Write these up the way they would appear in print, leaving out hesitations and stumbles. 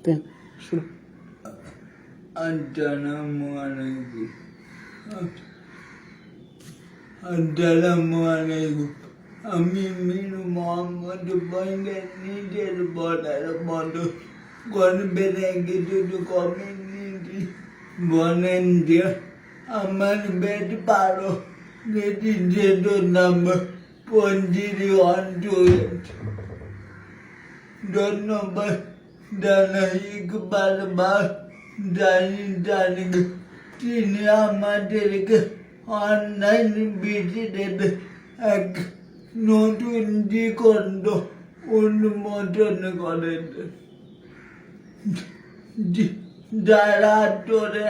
Pen শুরু। Assalamualaikum. আমি মীর মোহাম্মদ বঙ্গের নিজের বলার মতো গর্বের কিছু কমিউনিটি বলেন যে আমার বেদ পারো যেটি যেটার নাম পঞ্জিরি অঞ্চল। ধন্যবাদ জানাই ইকবাল বা জানি তিনি আমাদেরকে অনলাইন ভিত্তিতে এক নতুন দিগন্ত উন্মোচন করেন, যারা তোরে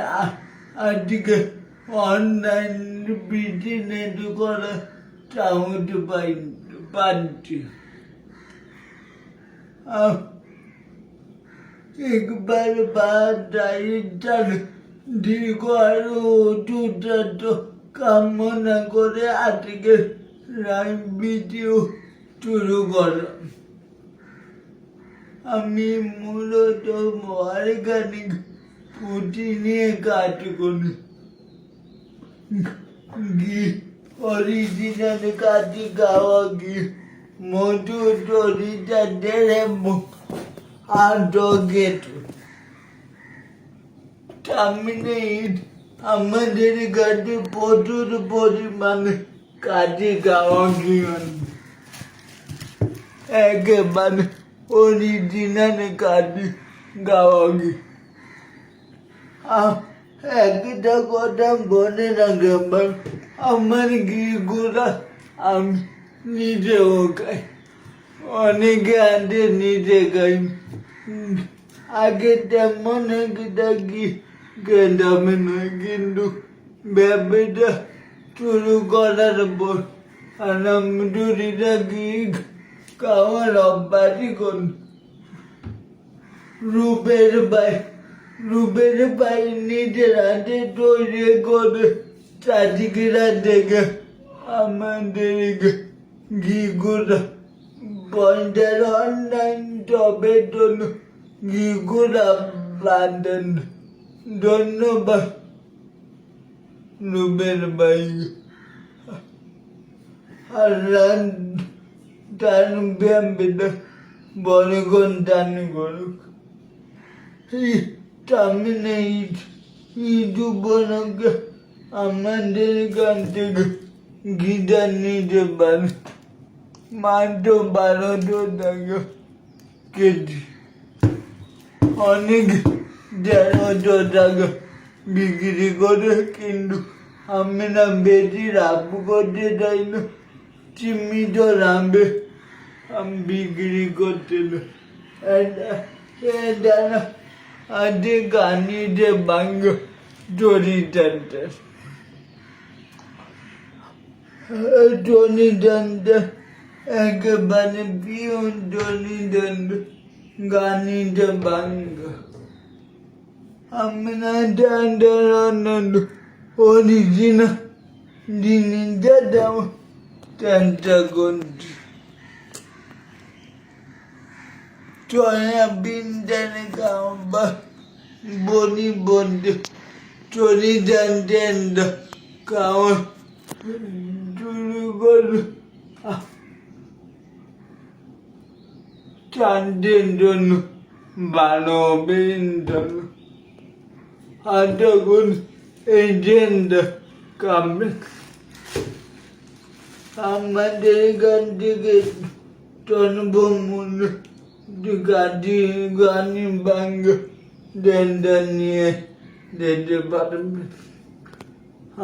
আজকে অনলাইন বিজনেস করার সাহস পাচ্ছি। একবার বাজার দীর্ঘ আরো সুস্বাস্থ্য কামনা করে আজকে ভিডিও শুরু করলাম। আমি মূলত অর্গানিক পুঁটি নিয়ে কাজ করি। ঘি অরিজিনাল কাঠি খাওয়া ঘি মধু তরিটা দেড়ে আমাদের কাছে প্রচুর পরিমাণে কাঠি খাওয়া ঘি একেবারে অরিজিনাল কাঠি খাওয়া ঘি। একটা কথা বলে রাখবেন, আমার ঘিগুলা আমি নিজেও খাই, অনেকে আছে নিজে খাই। আগে তেমন একটা ঘি খেতাম না, কিন্তু ব্যবসা শুরু করার পর আলহামদুলিল্লাহ ঘি খাওয়ার অভ্যাস করি। রূপের ভাই নিজের হাতে তৈরি করে চাষিরা থেকে আমাদের ঘিগুলো পঞ্চায়েত অনলাইন জবের জন্য ঘিগুলা বাঁধেন। ধন্যবাদ রূপের ভাই। আল্লাহ তার ব্যবসা বড় দান করুক। সামনে ঈদ উপলক্ষে আমাদের কাছ থেকে ঘিটা নিতে পারে মাত্র 1200 টাকা কেজি। অনেক 1,500 টাকা বিক্রি করে, কিন্তু আমরা বেশি লাভ করতে চাই না, সীমিত লাভে বিক্রি করতে না। আজকে গানিতে বাঙ্গ জড়িতান্তে একেবারে পিওর জড়িতান্ত গানিতে বাঙ্গ। আমরা সাধারণত অরিজিনাল জিনিসটা দেওয়ার চেষ্টা করছি। সয়াবিন তেল খাওয়া বড়ি বলতে চরিদার তেল খাওয়া শুরু করল চাঁদের জন্য ভালো বিন্দন। আর তখন এই জেন্ডা কামে আমাদের কাছ থেকে তনবমূল্য গানি বাঙ্গ ডেন্ডা নিয়ে যেতে পারবে।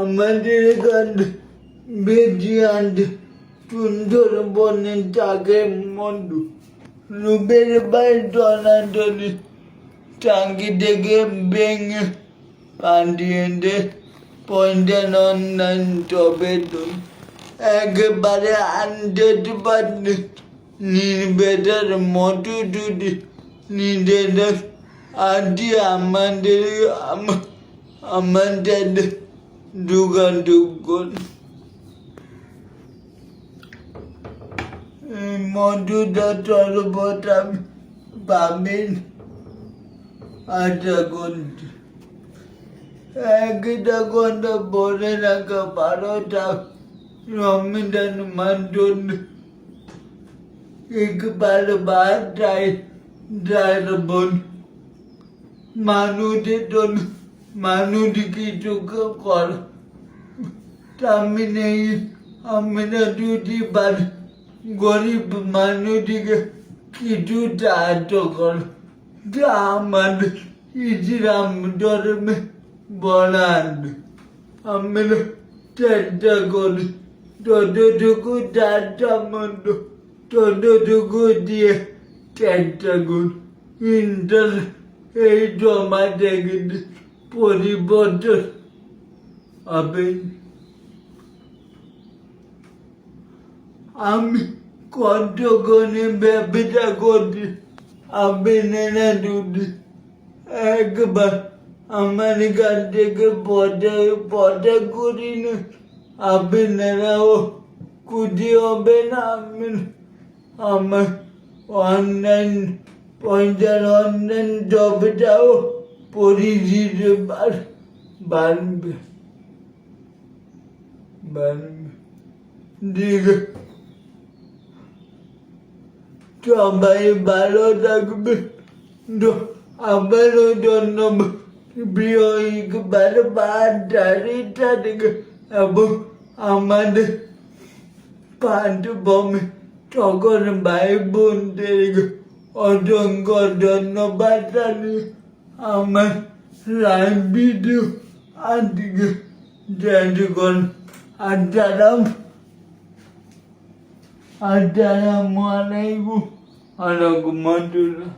আমাদের কাছে বেশি আনতে সুন্দর বনের চাকের মধু রূপের বাই টনাটনি টাঙ্কি থেকে ভেঙে পাঠিয়ে দেয় পঞ্চায়েত অনলাইন জবের জন্য। একেবারে 100% নির্ভেজাল মধু যদি নিজেদের আজকে আমাদের যোগাযোগ করুন। এই মধুটা সর্বদা পাবেন আধা ঘন্টা 1 ঘন্টা বলে রাখা 12টা রমজান মাসুদ একবার বারটায় যারবন মানুষের জন্য মানুষ কিছু কর আমি নেই আমরা যদি পারি গরিব মানুষকে কিছু সাহায্য কর যা আমাদের ইসলাম ধর্মে বলা আছে আমরা চেষ্টা করি যতটুকু সাহায্য মতো ততটুকু দিয়ে চেষ্টা করি এই জমা দেখে পরিবর্তন হবে আমি কতক্ষণে ব্যবসা করছি আপনারা যদি একবার আমার কাছ থেকে পয়সা করি না আপনারাও খুশি হবে না আমার অনলাইন পয়সার অনলাইন জবটাও পরিচিতি বাড়বে ঠিক সবাই ভালো থাকবে আবারও ধন্যবাদ প্রিয় ইকবাল বাজারিটা থেকে এবং আমাদের প্ল্যাটফর্মে সকল ভাই বোনদেরকে অসংখ্য ধন্যবাদ জানিয়ে আমার লাইভ ভিডিও আজকে শেষ করুন আসসালামু আলাইকুম ওয়া রাহমাতুল্লাহ।